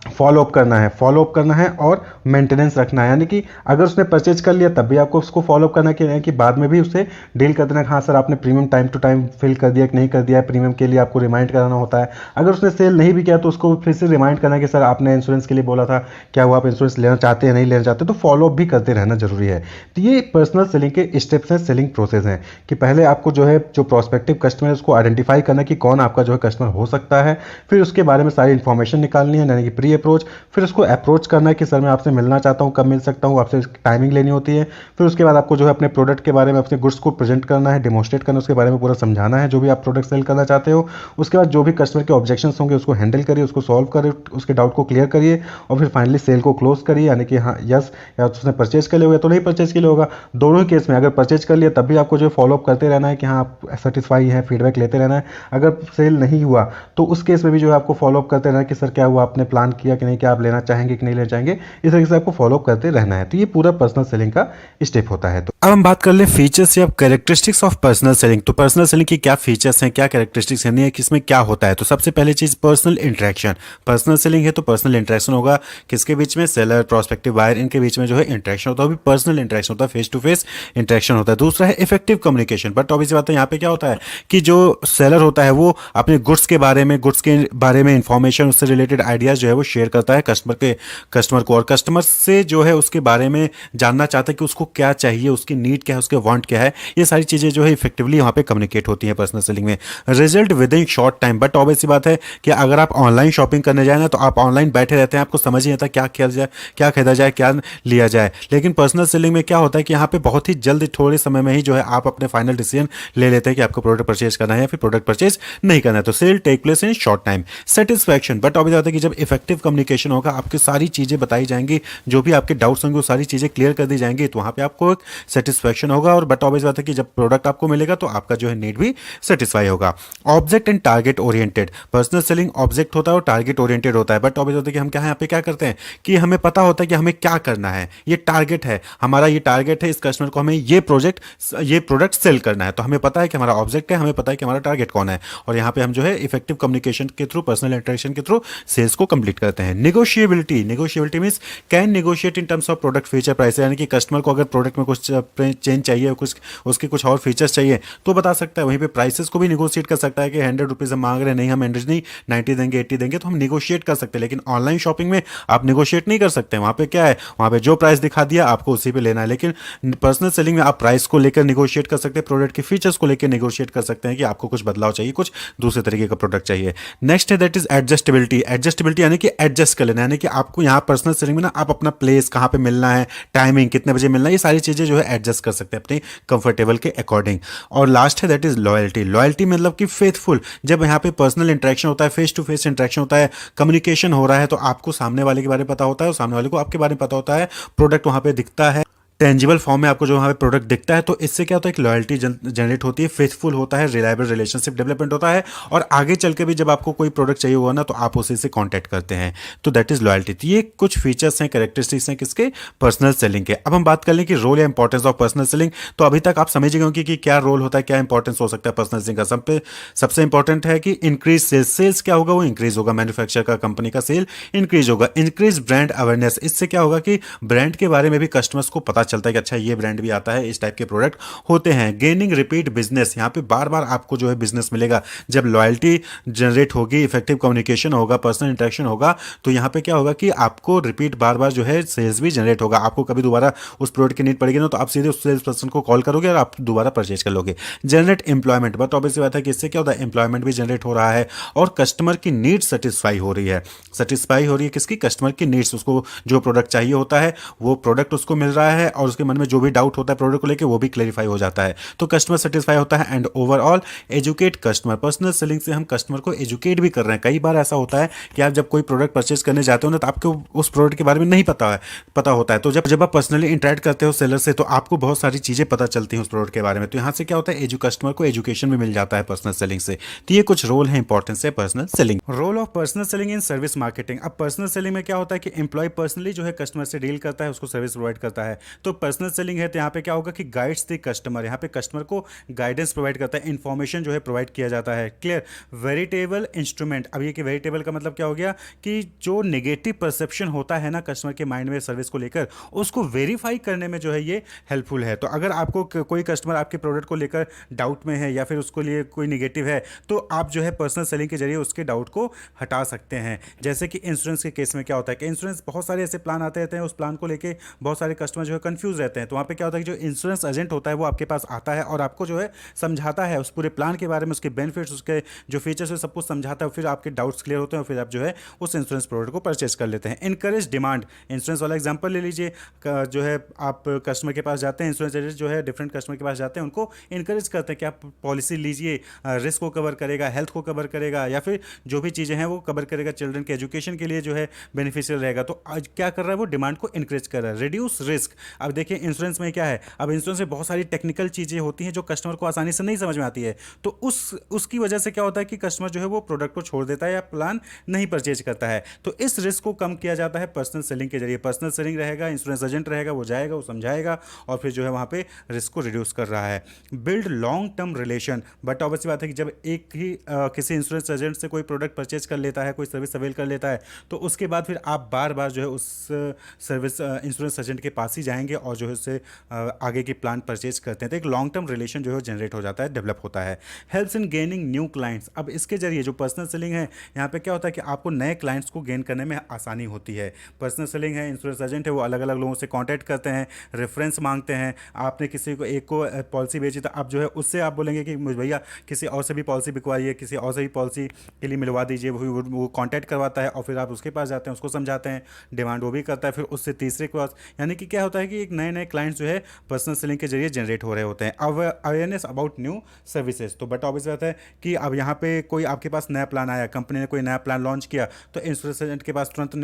फॉलोअप करना है और मेंटेनेंस रखना है। यानी कि अगर उसने परचेज कर लिया तब भी आपको उसको फॉलोअप करना है कि बाद में भी उससे डील कर देना, हाँ सर आपने premium time to time fill कर दिया कि नहीं कर दिया है, प्रीमियम के लिए आपको रिमाइंड कराना होता है। अगर उसने सेल नहीं भी किया तो उसको फिर से रिमाइंड करना है कि सर आपने इंश्योरेंस के लिए बोला था, क्या वो आप इंश्योरेंस लेना चाहते हैं, नहीं लेना चाहते, तो फॉलोअप भी करते रहना जरूरी है। तो ये पर्सनल सेलिंग के स्टेप्स हैं, सेलिंग प्रोसेस हैं, कि पहले आपको जो है जो प्रोस्पेक्टिव कस्टमर है उसको आइडेंटिफाई करना कि कौन आपका जो है कस्टमर हो सकता है, फिर उसके बारे में सारी इन्फॉर्मेशन निकालनी है, यानी कि प्री अप्रोच, फिर उसको अप्रोच करना है कि सर मैं आपसे मिलना चाहता हूँ, कब मिल सकता हूँ, आपसे टाइमिंग लेनी होती है। फिर उसके बाद आपको जो है अपने प्रोडक्ट के बारे में, अपने गुड्स को प्रेजेंट करना है, डेमोस्ट्रेट करना है, उसके बारे में पूरा समझाना है जो भी आप प्रोडक्ट सेल करना चाहते हो। उसके बाद जो भी कस्टमर के ऑब्जेक्शंस होंगे उसको हैंडल करिए, उसको सॉल्व करिए, उसके डाउट को क्लियर करिए और फिर फाइनली सेल को क्लोज करिए, यानी कि हाँ यस, या तो उसने परचेज कर लिया होगा तो नहीं परचेज के लिए होगा। दोनों ही केस में अगर परचेज कर लिया तब भी आपको जो फॉलोअप करते रहना है कि हाँ आप सेटिस्फाई है, फीडबैक लेते रहना है। अगर सेल नहीं हुआ तो उस केस में भी जो है आपको फॉलोअप करते रहना है कि सर क्या हुआ, आपने प्लान किया कि नहीं, क्या आप लेना चाहेंगे कि नहीं लेना चाहेंगे, इस तरीके से आपको फॉलो करते रहना है। तो ये पूरा पर्सनल सेलिंग का स्टेप होता है। तो अब हम बात कर ले फीचर्स या कैरेक्टरिस्टिक्स ऑफ पर्सनल सेलिंग। तो पर्सनल सेलिंग की क्या फीचर्स हैं, क्या कैरेक्टरिस्टिक्स है, किसमें क्या होता है। तो सबसे पहले चीज पर्सनल इंटरेक्शन। पर्सनल सेलिंग है तो पर्सनल इंटरेक्शन होगा किसके बीच में, सेलर, प्रोस्पेक्टिव बायर, इनके बीच में जो है इंटरेक्शन होता है, वो भी पर्सनल इंटरेक्शन होता है, फेस टू फेस इंटरेक्शन होता है। दूसरा है इफेक्टिव कम्युनिकेशन। बट ऑब्वियसली बात है यहाँ पे क्या होता है कि जो सेलर होता है वो अपने गुड्स के बारे में इंफॉर्मेशन, उससे रिलेटेड आइडियाज जो है वो शेयर करता है कस्टमर को, और कस्टमर से जो है उसके बारे में जानना चाहता है कि उसको क्या चाहिए, उसकी नीड क्या है, उसके वांट क्या है। ये सारी चीज़ें जो है इफेक्टिवली वहाँ पे कम्युनिकेट होती हैं पर्सनल सेलिंग में। Result with in short time. But obviously बात है कि अगर आप ऑनलाइन शॉपिंग करने जाए ना तो आप ऑनलाइन बैठे रहते हैं, आपको समझ नहीं आता क्या किया जाए, क्या खरीदा जाए, क्या लिया जाए। लेकिन पर्सनल सेलिंग में क्या होता है कि यहाँ पे बहुत ही जल्द, थोड़े समय में ही जो है आप अपने फाइनल डिसीजन ले लेते हैं कि आपको प्रोडक्ट परचेज करना है या फिर प्रोडक्ट परचेज नहीं करना है। तो sale take place in short time. Satisfaction. But obviously बात है कि जब इफेक्टिव कम्युनिकेशन होगा, आपकी सारी चीज़ें बताई जाएंगी, जो भी आपके डाउट्स होंगे वो सारी चीज़ें क्लियर कर दी जाएंगी, तो वहाँ पे आपको एक सेटिस्फैक्शन होगा। और बट ऑब्वियस बात है कि जब प्रोडक्ट आपको मिलेगा तो आपका जो है नीड भी सेटिस्फाई होगा। Object and target oriented. Personal selling object होता है और टारगेट ओरिएंटेड होता है। बट ऑब्वियस होता है कि हम क्या यहाँ पे क्या करते हैं कि हमें पता होता है कि हमें क्या करना है, ये टारगेट है हमारा, ये टारगेट है इस कस्टमर को, हमें ये प्रोडक्ट सेल करना है। तो हमें पता है कि हमारा ऑब्जेक्ट है, हमें पता है कि हमारा टारगेट कौन है, और यहाँ पे हम जो है इफेक्टिव कम्युनिकेशन के थ्रू, पर्सनल इंटरेक्शन के थ्रू सेल्स को कंप्लीट करते हैं। Negotiability. Negotiability means can negotiate in terms of product feature price, यानी कि कस्टमर को अगर प्रोडक्ट में कुछ चेंज चाहिए, कुछ उसके कुछ और फीचर्स चाहिए तो बता सकता है। वहीं पे प्राइसेस को भी निगोशिएट कर सकता है कि 100 रुपीज़ हम मांग रहे हैं, नहीं हम 100 नहीं 90 देंगे, 80 देंगे, तो हम निगोशिएट कर सकते हैं। लेकिन ऑनलाइन शॉपिंग में आप निगोशिएट नहीं कर सकते। वहाँ पे क्या है, वहाँ पे जो प्राइस दिखा दिया आपको उसी पे लेना है। लेकिन पर्सनल सेलिंग में आप प्राइस को लेकर निगोशिएट कर सकते हैं, प्रोडक्ट के फीचर्स को लेकर निगोशिएट कर सकते हैं कि आपको कुछ बदलाव चाहिए, कुछ दूसरे तरीके का प्रोडक्ट चाहिए। नेक्स्ट है दैट इज एडजस्टेबिलिटी। एडजस्टेबिलिटी यानी कि एडजस्ट कर लेना, यानी कि आपको यहाँ पर्सनल सेलिंग में ना आप अपना प्लेस कहाँ पे मिलना है, टाइमिंग कितने बजे मिलना है, ये सारी चीज़ें जो है एडजस्ट कर सकते हैं अपने कंफर्टेबल के अकॉर्डिंग। और लास्ट है दैट इज लॉयल्टी। लॉयल्टी मतलब कि फेथफुल। जब यहाँ पे पर्सनल इंटरेक्शन होता है, फेस टू फेस इंटरेक्शन होता है, कम्युनिकेशन हो रहा है, तो आपको सामने वाले के बारे में पता होता है और सामने वाले को आपके बारे में पता होता है, प्रोडक्ट वहाँ पे दिखता है, टेंजिबल फॉर्म में आपको जो वहाँ पे प्रोडक्ट दिखता है, तो इससे क्या होता है, एक लॉयल्टी जनरेट होती है, फेथफुल होता है, रिलायबल रिलेशनशिप डेवलपमेंट होता है, और आगे चल के भी जब आपको कोई प्रोडक्ट चाहिए होगा ना तो आप उसी से कांटेक्ट करते हैं। तो दैट इज लॉयल्टी। तो ये कुछ फीचर्स हैं, कैरेक्टरिस्टिक्स हैं किसके, पर्सनल सेलिंग के। अब हम बात कर लें कि रोल या इंपॉर्टेंस ऑफ पर्सनल सेलिंग। तो अभी तक आप समझ गए होंगे कि क्या रोल होता है, क्या इंपॉर्टेंस हो सकता है पर्सनल सेलिंग का। सबसे इंपॉर्टेंट है कि इंक्रीज सेल्स। सेल्स क्या होगा, वो इंक्रीज होगा, मैन्युफैक्चर का, कंपनी का सेल इंक्रीज होगा। Increase brand awareness. इससे क्या होगा कि ब्रांड के बारे में भी कस्टमर्स को पता चलता है कि अच्छा ये ब्रांड भी आता है, इस टाइप के प्रोडक्ट होते हैं। Gaining repeat business. यहाँ पे बार बार आपको जो है बिजनेस मिलेगा जब लॉयल्टी जनरेट होगी, इफेक्टिव कम्युनिकेशन होगा, पर्सनल इंटरेक्शन होगा, तो यहाँ पे क्या होगा कि आपको रिपीट बार बार जो है सेल्स भी जनरेट होगा। आपको कभी दोबारा उस प्रोडक्ट की नीड पड़ेगी ना तो आप सीधे उस सेल्स पर्सन को कॉल करोगे और आप दोबारा परचेज कर लोगे। Generate employment. बट ऑब्वियसली बात है कि इससे क्या होता है, एम्प्लॉयमेंट भी जनरेट हो रहा है और कस्टमर की नीड सेटिस्फाई हो रही है। सेटिस्फाई हो रही है किसकी, कस्टमर की नीड्स। उसको जो प्रोडक्ट चाहिए होता है वो प्रोडक्ट उसको मिल रहा है, और उसके मन में जो भी डाउट होता है प्रोडक्ट को लेके वो भी क्लेरिफाई हो जाता है, तो कस्टमर सेटिस्फाई होता है। And overall educate customer. Personal selling से हम कस्टमर को एजुकेट भी कर रहे हैं। कई बार ऐसा होता है कि आप जब कोई प्रोडक्ट परचेज करने जाते हो ना तो आपको उस प्रोडक्ट के बारे में नहीं पता होता है, तो जब आप पर्सनली इंटरेक्ट करते हो सेलर से तो आपको बहुत सारी चीजें पता चलती हैं उस प्रोडक्ट के बारे में। तो यहाँ से क्या होता है, कस्टमर को एजुकेशन भी मिल जाता है पर्सनल सेलिंग से। तो ये कुछ रोल है, इंपॉर्टेंस है personal selling. Role of personal selling in service marketing. अब पर्सनल सेलिंग में क्या होता है कि एम्प्लॉय पर्सनली जो है कस्टमर से डील करता है, उसको सर्विस प्रोवाइड करता है। तो पर्सनल सेलिंग है तो यहाँ पे क्या होगा कि गाइड्स द कस्टमर। यहाँ पे कस्टमर को गाइडेंस प्रोवाइड करता है, इंफॉर्मेशन जो है प्रोवाइड किया जाता है। क्लियर। Veritable instrument. अब ये कि वेरिटेबल का मतलब क्या हो गया कि जो नेगेटिव परसेप्शन होता है ना कस्टमर के माइंड में सर्विस को लेकर, उसको वेरीफाई करने में जो है ये हेल्पफुल है। तो अगर आपको कोई कस्टमर आपके प्रोडक्ट को लेकर डाउट में है या फिर उसको लिए कोई निगेटिव है, तो आप जो है पर्सनल सेलिंग के जरिए उसके डाउट को हटा सकते हैं। जैसे कि इंश्योरेंस के केस में क्या होता है कि इंश्योरेंस बहुत सारे ऐसे प्लान आते रहते हैं, उस प्लान को लेकर बहुत सारे कस्टमर जो है कंफ्यूज रहते हैं। तो वहाँ पे क्या होता है कि जो इंश्योरेंस एजेंट होता है वो आपके पास आता है और आपको जो है समझाता है उस पूरे प्लान के बारे में, उसके बेनिफिट्स, उसके जो फीचर्स है सब कुछ समझाता है। फिर आपके डाउट्स क्लियर होते हैं और फिर आप जो है उस इंश्योरेंस प्रोडक्ट को परचेज कर लेते हैं। Encourage demand. इंश्योरेंस वाला एग्जांपल ले लीजिए, जो है आप कस्टमर के पास जाते हैं, इंश्योरेंस एजेंट जो है डिफरेंट कस्टमर के पास जाते हैं, उनको इनकरेज करते हैं कि आप पॉलिसी लीजिए, रिस्क को कवर करेगा, हेल्थ को कवर करेगा, या फिर जो भी चीज़ें हैं वो कवर करेगा, चिल्ड्रन के एजुकेशन के लिए जो है बेनिफिशियल रहेगा। तो आज क्या कर रहा है वो, डिमांड को इनक्रेज कर रहा है। Reduce risk. अब देखिए इंश्योरेंस में क्या है, अब इंश्योरेंस में बहुत सारी टेक्निकल चीज़ें होती हैं जो कस्टमर को आसानी से नहीं समझ में आती है, तो उसकी वजह से क्या होता है कि कस्टमर जो है वो प्रोडक्ट को छोड़ देता है या प्लान नहीं परचेज करता है। तो इस रिस्क को कम किया जाता है पर्सनल सेलिंग के जरिए। पर्सनल सेलिंग रहेगा, इंश्योरेंस एजेंट रहेगा, वो जाएगा, वो समझाएगा और फिर जो है वहाँ पे रिस्क को रिड्यूस कर रहा है। Build long term relation, but obviously बात है कि जब एक ही किसी इंश्योरेंस एजेंट से कोई प्रोडक्ट परचेज कर लेता है, कोई सर्विस अवेल कर लेता है, तो उसके बाद फिर आप बार बार जो है उस सर्विस इंश्योरेंस एजेंट के पास ही जाएंगे और जो है उससे आगे की प्लान परचेज करते हैं, तो एक लॉन्ग टर्म रिलेशन जो है जनरेट हो जाता है, डेवलप होता है। Helps in gaining new clients, अब इसके जरिए जो पर्सनल सेलिंग है यहाँ पे क्या होता है कि आपको नए क्लाइंट्स को गेन करने में आसानी होती है। पर्सनल सेलिंग है, इंश्योरेंस एजेंट है, वो अलग अलग लोगों से कॉन्टैक्ट करते हैं, रेफरेंस मांगते हैं। आपने किसी को एक को पॉलिसी बेची तो आप जो है उससे आप बोलेंगे कि मुझे भैया किसी और से भी पॉलिसी बिकवाइए, किसी और से भी पॉलिसी के लिए मिलवा दीजिए, वो कॉन्टैक्ट करवाता है और फिर आप उसके पास जाते हैं, उसको समझाते हैं, डिमांड वो भी करता है, फिर उससे तीसरे के पास, यानी कि क्या होता है कि एक नए नए क्लाइंट्स जो है पर्सनल सेलिंग के जरिए जनरेट हो रहे होते हैं। अब अवेयरनेस अबाउट न्यू सर्विसेज, तो बट ऑब्वियस बात है कि अब यहाँ पे कोई आपके पास नया प्लान आया, कंपनी ने कोई नया प्लान लॉन्च किया, तो इंश्योरेंस एजेंट के पास तुरंत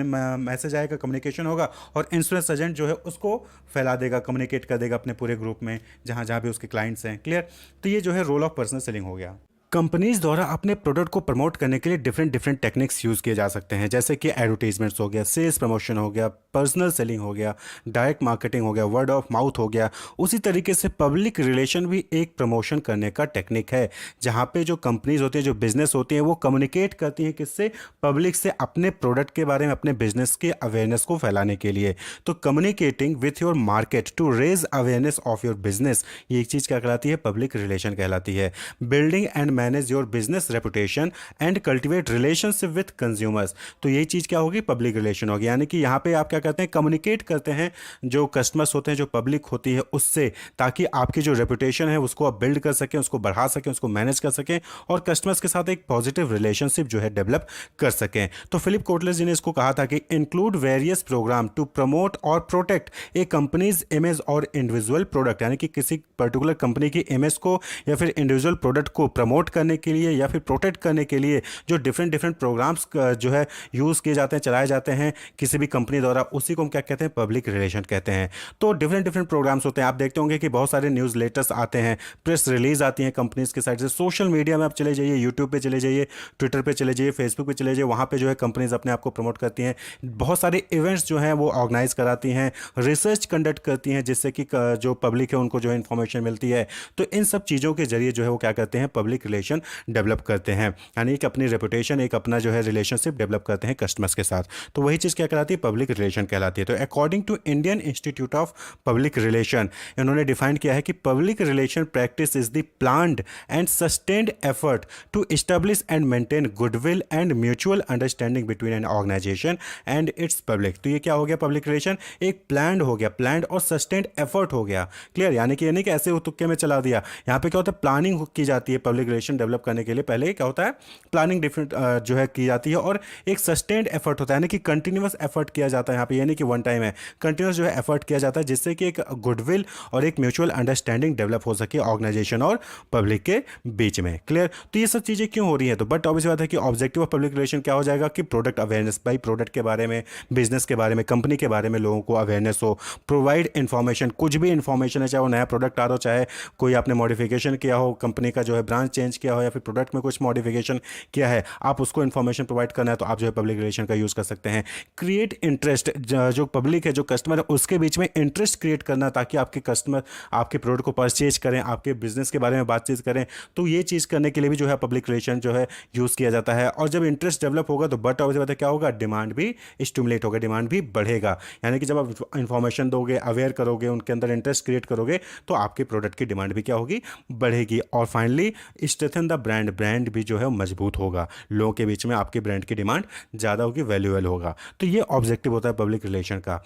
मैसेज आएगा, कम्युनिकेशन होगा और इंश्योरेंस एजेंट जो है उसको फैला देगा, कम्युनिकेट कर देगा अपने पूरे ग्रुप में जहाँ जहाँ भी उसके क्लाइंट्स हैं। क्लियर? तो ये जो है रोल ऑफ पर्सनल सेलिंग हो गया। कंपनीज द्वारा अपने प्रोडक्ट को प्रमोट करने के लिए डिफरेंट डिफरेंट टेक्निक्स यूज़ किए जा सकते हैं, जैसे कि एडवर्टीजमेंट्स हो गया, सेल्स प्रमोशन हो गया, पर्सनल सेलिंग हो गया, डायरेक्ट मार्केटिंग हो गया, वर्ड ऑफ माउथ हो गया। उसी तरीके से पब्लिक रिलेशन भी एक प्रमोशन करने का टेक्निक है, जहाँ पे जो कंपनीज होती है, जो बिजनेस होती हैं, वो कम्युनिकेट करती हैं किससे, पब्लिक से, अपने प्रोडक्ट के बारे में, अपने बिजनेस के अवेयरनेस को फैलाने के लिए। तो communicating with your market to raise awareness of your business, ये एक चीज़ क्या कहलाती है, पब्लिक रिलेशन कहलाती है। Building and manage your business reputation and cultivate relationship with consumers, तो यही चीज़ क्या होगी, पब्लिक रिलेशन होगी। यानी कि यहाँ पे आप क्या करते हैं, कम्युनिकेट करते हैं जो कस्टमर्स होते हैं, जो पब्लिक होती है उससे, ताकि आपकी जो रेपुटेशन है उसको आप बिल्ड कर सकें, उसको बढ़ा सकें, उसको मैनेज कर सकें और कस्टमर्स के साथ एक पॉजिटिव रिलेशनशिप जो है डेवलप कर सकें। तो फिलिप कोटलर जी ने इसको कहा था कि include various program to promote और प्रोटेक्ट ए कंपनीज इमेज और इंडिविजुअल प्रोडक्ट, यानी कि किसी पर्टिकुलर कंपनी की इमेज को या फिर इंडिविजुअल प्रोडक्ट को प्रमोट करने के लिए या फिर प्रोटेक्ट करने के लिए जो डिफरेंट डिफरेंट प्रोग्राम्स जो है यूज़ किए जाते हैं, चलाए जाते हैं किसी भी कंपनी द्वारा, उसी को हम क्या कहते हैं, पब्लिक रिलेशन कहते हैं। तो डिफरेंट डिफरेंट प्रोग्राम्स होते हैं। आप देखते होंगे कि बहुत सारे न्यूज़ लेटर्स आते हैं, प्रेस रिलीज आती हैं कंपनीज की साइड से, सोशल मीडिया में आप चले जाइए, यूट्यूब पे चले जाइए, ट्विटर पे चले जाइए, फेसबुक पे चले जाइए, वहाँ पे जो है कंपनीज अपने आप को प्रमोट करती हैं। बहुत सारे इवेंट्स जो हैं वो ऑर्गेनाइज कराती हैं, रिसर्च कंडक्ट करती हैं, जिससे कि जो पब्लिक है उनको जो है इन्फॉर्मेशन मिलती है। तो इन सब चीज़ों के जरिए जो है वो क्या करते हैं, पब्लिक रिलेशन डेवलप करते हैं, यानी एक अपनी रेपुटेशन, एक अपना जो है रिलेशनशिप डेवलप करते हैं कस्टमर्स के साथ। तो वही चीज़ क्या कहलाती है, पब्लिक रिलेशन कहलाती है। तो according to Indian institute of public relation, इन्होंने डिफाइन किया है कि public relation practice is the planned and sustained effort to establish and maintain goodwill and mutual understanding between an organization and its public. तो ये क्या हो गया, public relation एक प्लान्ड हो गया, प्लान्ड और सस्टेन्ड एफर्ट हो गया। क्लियर? यानी कि ये नहीं कि ऐसे तुक्के में चला दिया, यहाँ पे क्या होता है, प्लानिंग की जाती है पब्लिक रिलेशन डेवलप करने के लिए। पहले क्या होता है, प्लानिंग डिफरेंट जो है की जाती है और एक सस्टेन्ड एफर्ट होता है, यानी कि कंटिन्यूअस एफर्ट किया जाता है यहाँ पे, यानी कि वन टाइम है, कंटिन्यूअस जो है एफर्ट किया जाता है, जिससे कि एक गुडविल और एक म्यूचुअल अंडरस्टैंडिंग डेवलप हो सके ऑर्गेनाइजेशन और पब्लिक के बीच में। क्लियर? तो ये सब चीज़ें क्यों हो रही है, तो बट ऑब्वियस बात है कि ऑब्जेक्टिव ऑफ पब्लिक रिलेशन क्या हो जाएगा कि प्रोडक्ट अवेयरनेस, भाई प्रोडक्ट के बारे में, बिजनेस के बारे में, कंपनी के बारे में लोगों को अवेयरनेस हो, प्रोवाइड इन्फॉर्मेशन, कुछ भी इन्फॉर्मेशन है, चाहे वो नया प्रोडक्ट आ रहा हो, चाहे कोई आपने मॉडिफिकेशन किया हो, कंपनी का जो है ब्रांच चेंज किया हो या फिर प्रोडक्ट में कुछ मॉडिफिकेशन किया है, आप उसको इन्फॉर्मेशन प्रोवाइड करना है तो आप जो है पब्लिक रिलेशन का यूज़ कर सकते हैं। क्रिएट इंटरेस्ट, जो पब्लिक है, जो कस्टमर है, उसके बीच में इंटरेस्ट क्रिएट करना, ताकि आपके कस्टमर आपके प्रोडक्ट को परचेज करें, आपके बिजनेस के बारे में बातचीत करें। तो ये चीज़ करने के लिए भी जो है पब्लिक रिलेशन जो है यूज़ किया जाता है। और जब इंटरेस्ट डेवलप होगा तो बट ऑब्वियस बात है क्या होगा, डिमांड भी स्टिमुलेट होगा, डिमांड भी बढ़ेगा। यानी कि जब आप इन्फॉर्मेशन दोगे, अवेयर करोगे, उनके अंदर इंटरेस्ट क्रिएट करोगे, तो आपके प्रोडक्ट की डिमांड भी क्या होगी, बढ़ेगी। और finally strengthen the brand, brand भी जो है मजबूत होगा, लोगों के बीच में आपके ब्रांड की डिमांड ज़्यादा होगी, वैल्यूएबल होगा। तो ये ऑब्जेक्टिव होता है पब्लिक रिलेशन का।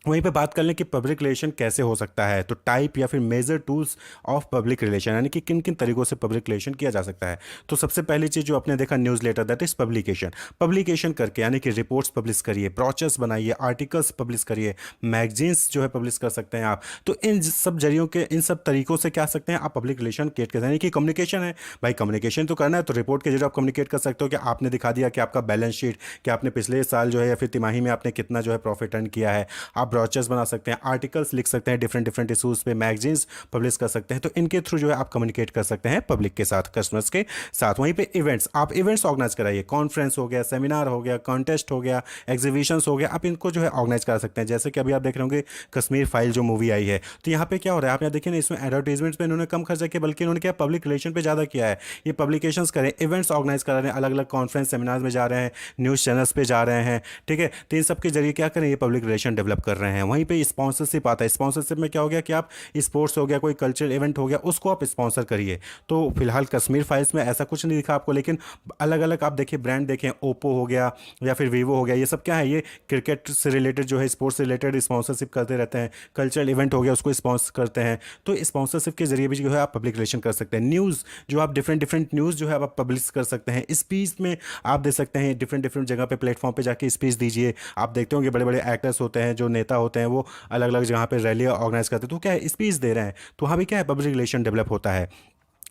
वहीं पे बात कर लें कि पब्लिक रिलेशन कैसे हो सकता है, तो टाइप या फिर major tools of public relation, यानी कि किन किन तरीकों से पब्लिक रिलेशन किया जा सकता है। तो सबसे पहली चीज़ जो आपने देखा, newsletter, that is publication. Publication करके यानी कि रिपोर्ट्स पब्लिश करिए, ब्रॉचर्स बनाइए, आर्टिकल्स पब्लिश करिए, मैगजीन्स जो है पब्लिश कर सकते हैं आप। तो इन सब जरियों के, इन सब तरीकों से क्या सकते हैं आप, पब्लिक रिलेशन क्रिएट कर सकते हैं। यानी कि कम्युनिकेशन है, भाई कम्युनिकेशन तो करना है, तो रिपोर्ट के जरिए आप कम्युनिकेट कर सकते हो कि आपने दिखा दिया कि आपका बैलेंस शीट, कि आपने पिछले साल जो है या फिर तिमाही में आपने कितना जो है प्रॉफिट अर्न किया है। आप ब्रॉचर्स बना सकते हैं, आर्टिकल्स लिख सकते हैं डिफरेंट डिफरेंट इशूज़ पे, मैगजीन्स पब्लिश कर सकते हैं। तो इनके थ्रू जो है आप कम्युनिकेट कर सकते हैं पब्लिक के साथ, कस्टमर्स के साथ। वहीं पे इवेंट्स, आप इवेंट्स ऑर्गेनाइज कराइए, कॉन्फ्रेंस हो गया, सेमिनार हो गया, कॉन्टेस्ट हो गया, एग्जीबिशंस हो गया, आप इनको जो है ऑर्गेनाइज करा सकते हैं। जैसे कि अभी आप देख रहे होंगे कश्मीर फाइल जो मूवी आई है, तो यहाँ पे क्या हो रहा है, आप यहाँ देखिए ना, इसमें एडवर्टीजमेंट्स पे इन्होंने कम खर्चा किया, बल्कि इन्होंने क्या पब्लिक रिलेशन पे ज़्यादा किया है। ये पब्लिकेशंस करें, इवेंट्स ऑर्गेनाइज करा रहे हैं, अलग अलग कॉन्फ्रेंस सेमिनार में जा रहे हैं, न्यूज़ चैनल्स पे जा रहे हैं, ठीक है। तो इन सब के जरिए क्या करें, ये पब्लिक रिलेशन डेवलप कर रहे हैं। वहीं पे स्पॉन्सरशिप आता है, स्पॉन्सरशिप में क्या हो गया कि आप स्पोर्ट्स हो गया, कोई कल्चरल इवेंट हो गया, उसको आप स्पॉन्सर करिए। तो फिलहाल कश्मीर फाइल्स में ऐसा कुछ नहीं दिखा आपको, लेकिन अलग अलग आप देखिए ब्रांड देखें, ओप्पो हो गया या फिर वीवो हो गया, ये सब क्या है, ये क्रिकेट से रिलेटेड जो है, स्पोर्ट्स से रिलेटेड स्पॉन्सरशिप करते रहते हैं। कल्चरल इवेंट हो गया, उसको स्पॉन्सर करते हैं। तो स्पॉन्सरशिप के जरिए भी जो है आप पब्लिक रिलेशन कर सकते हैं। न्यूज़ जो आप डिफरेंट डिफरेंट न्यूज़ जो है आप पब्लिश कर सकते हैं। स्पीच में आप दे सकते हैं, डिफरेंट डिफरेंट जगह पे प्लेटफॉर्म पे जाके स्पीच दीजिए। आप देखते होंगे बड़े बड़े एक्टर्स होते हैं, जो नेता होते हैं, वो अलग अलग जगह पे रैली ऑर्गेनाइज करते हैं, तो क्या है, स्पीच दे रहे हैं, तो वहाँ भी क्या है, पब्लिक रिलेशन डेवलप होता है।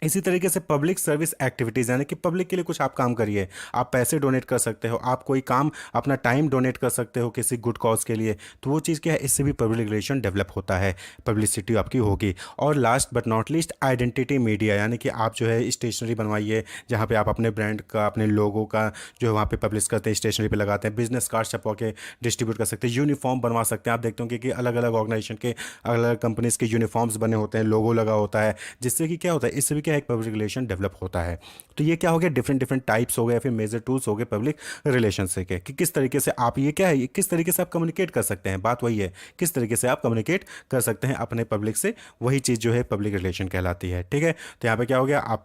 इसी तरीके से पब्लिक सर्विस एक्टिविटीज़, यानी कि पब्लिक के लिए कुछ आप काम करिए। आप पैसे डोनेट कर सकते हो, आप कोई काम, अपना टाइम डोनेट कर सकते हो किसी गुड कॉज के लिए, तो वो चीज़ क्या है, इससे भी पब्लिक रिलेशन डेवलप होता है, पब्लिसिटी आपकी होगी। और last but not least, identity media, यानी कि आप जो है स्टेशनरी बनवाइए, जहाँ पे आप अपने ब्रांड का, अपने लोगों का जो है वहाँ पे पब्लिश करते हैं, स्टेशनरी पे लगाते हैं, बिजनेस कार्ड छपवा के डिस्ट्रीब्यूट कर सकते हैं, यूनिफॉर्म बनवा सकते हैं। आप देखते होंगे कि अलग अलग ऑर्गेनाइजेशन के, अलग अलग कंपनीज के यूनिफॉर्म्स बने होते हैं, लोगो लगा होता है, जिससे कि क्या होता है, इससे भी क्या है, एक पब्लिक रिलेशन डेवलप होता है। तो ये क्या हो गया, डिफरेंट डिफरेंट टाइप्स हो गए, फिर मेजर टूल्स हो गए पब्लिक रिलेशन से के, कि किस तरीके से आप, ये क्या है, ये किस तरीके से आप कम्युनिकेट कर सकते हैं। बात वही है, किस तरीके से आप कम्युनिकेट कर सकते हैं अपने पब्लिक से, वही चीज़ जो है पब्लिक रिलेशन कहलाती है, ठीक है। तो यहाँ पे क्या हो गया, आप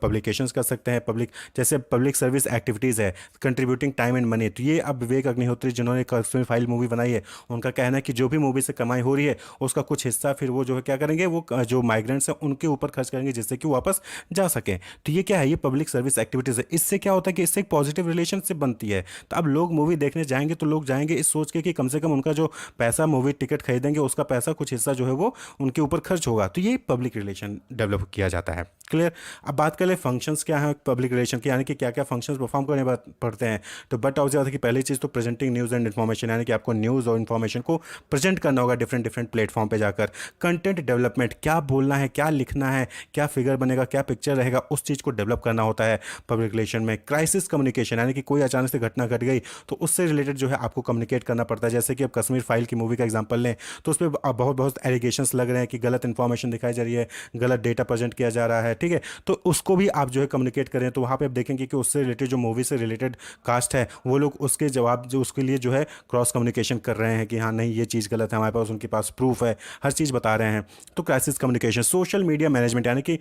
पब्लिकेशंस कर सकते हैं, पब्लिक, जैसे पब्लिक सर्विस एक्टिविटीज़ है, कंट्रीब्यूटिंग टाइम एंड मनी। तो ये अब विवेक अग्निहोत्री जिन्होंने कश्मीर फाइल मूवी बनाई है, उनका कहना है कि जो भी मूवी से कमाई हो रही है, उसका कुछ हिस्सा फिर वो जो है क्या करेंगे, वो जो माइग्रेंट्स हैं उनके ऊपर खर्च करेंगे, जिससे कि वो वापस जा सकें। तो ये क्या है, ये पब्लिक सर्विस एक्टिविटीज़ है। इससे क्या होता है कि इससे एक पॉजिटिव रिलेशनशिप बनती है। तो अब लोग मूवी देखने जाएंगे, तो लोग जाएंगे इस सोच के कि कम से कम उनका जो पैसा, मूवी टिकट खरीदेंगे, उसका पैसा कुछ हिस्सा जो है वो उनके ऊपर खर्च होगा। तो ये पब्लिक रिलेशन डेवलप किया जाता है। क्लियर। अब बात कर ले फंक्शंस क्या है पब्लिक रिलेशन के, यानी कि क्या क्या फंक्शंस परफॉर्म करने पड़ते हैं। तो बट ऑफ जाता है कि पहली चीज़ तो प्रेजेंटिंग न्यूज़ एंड इन्फॉर्मेशन, यानी कि आपको न्यूज़ और इन्फॉर्मेशन को प्रेजेंट करना होगा डिफरेंट डिफरेंट प्लेटफॉर्म पे जाकर। कंटेंट डेवलपमेंट, क्या बोलना है, क्या लिखना है, क्या फिगर बनेगा, क्या पिक्चर रहेगा, उस चीज़ को डेवलप करना होता है पब्लिक रिलेशन में। क्राइसिस कम्युनिकेशन, यानी कि कोई अचानक से घटना घट गई, तो उससे रिलेटेड जो है आपको कम्युनिकेट करना पड़ता है। जैसे कि अब कश्मीर फाइल की मूवी का एग्जांपल लें, तो उस पर बहुत बहुत एलिगेशंस लग रहे हैं कि गलत इन्फॉर्मेशन दिखाई जा रही है, गलत डेटा प्रेजेंट किया जा रहा है, ठीक है। तो उसको भी आप जो है कम्युनिकेट करें, तो वहाँ पे आप देखेंगे कि उससे रिलेटेड जो मूवी से रिलेटेड कास्ट है, वो लोग उसके जवाब, जो उसके लिए जो है क्रॉस कम्युनिकेशन कर रहे हैं कि हाँ नहीं, ये चीज़ गलत है, हमारे पास, उनके पास प्रूफ है, हर चीज़ बता रहे हैं। तो crisis communication. Social media management, यानी कि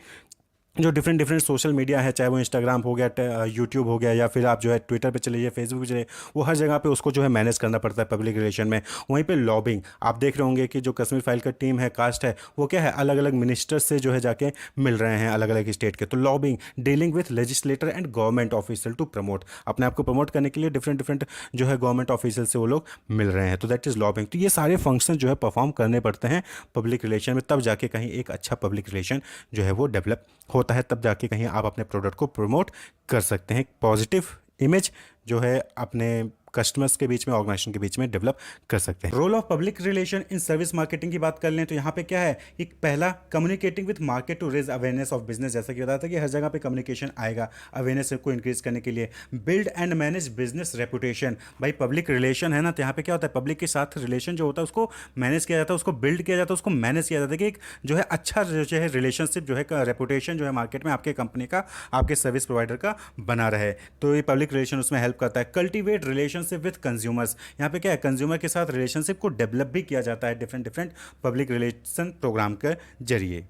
जो डिफरेंट डिफरेंट सोशल मीडिया है, चाहे वो इंस्टाग्राम हो गया, यूट्यूब हो गया, या फिर आप जो है ट्विटर पे चले जाइए, फेसबुक पे चले, वो हर जगह पे उसको जो है मैनेज करना पड़ता है पब्लिक रिलेशन में। वहीं पे लॉबिंग, आप देख रहे होंगे कि जो कश्मीर फाइल का टीम है, कास्ट है, वो क्या है, अलग अलग मिनिस्टर्स से जो है जाके मिल रहे हैं अलग अलग स्टेट के। तो lobbying, dealing with legislator and government official to promote, अपने आप को प्रमोट करने के लिए डिफरेंट डिफरेंट जो है गवर्नमेंट ऑफिशियल से वो लोग मिल रहे हैं। तो दैट इज़ लॉबिंग। तो ये सारे फंक्शन जो है परफॉर्म करने पड़ते हैं पब्लिक रिलेशन में, तब जाके कहीं एक अच्छा पब्लिक रिलेशन जो है वो डेवलप होता है, तब जाके कहीं आप अपने प्रोडक्ट को प्रमोट कर सकते हैं। पॉजिटिव इमेज जो है अपने कस्टमर्स के बीच में, ऑर्गेनाइजेशन के बीच में डेवलप कर सकते हैं। Role of public relation in service marketing की बात कर लें, तो यहाँ पे क्या है, एक पहला, communicating with market to raise awareness of business. जैसा कि बताया था कि हर जगह पे कम्युनिकेशन आएगा अवेयरनेस को इंक्रीज करने के लिए। Build and manage business reputation, भाई पब्लिक रिलेशन है ना, तो यहाँ पे क्या होता है, पब्लिक के साथ रिलेशन जो होता है उसको मैनेज किया जाता है, उसको बिल्ड किया जाता है, उसको मैनेज किया जाता है कि एक जो है अच्छा जो है रिलेशनशिप जो है, रेपुटेशन जो है मार्केट में आपके कंपनी का, आपके सर्विस प्रोवाइडर का बना रहे। तो ये पब्लिक रिलेशन उसमें हेल्प करता है। कल्टिवेट रिलेशनशिप विथ कंज्यूमर्स, यहाँ पे क्या है, कंज्यूमर के साथ रिलेशनशिप को डेवलप भी किया जाता है different different public relation program के जरिए।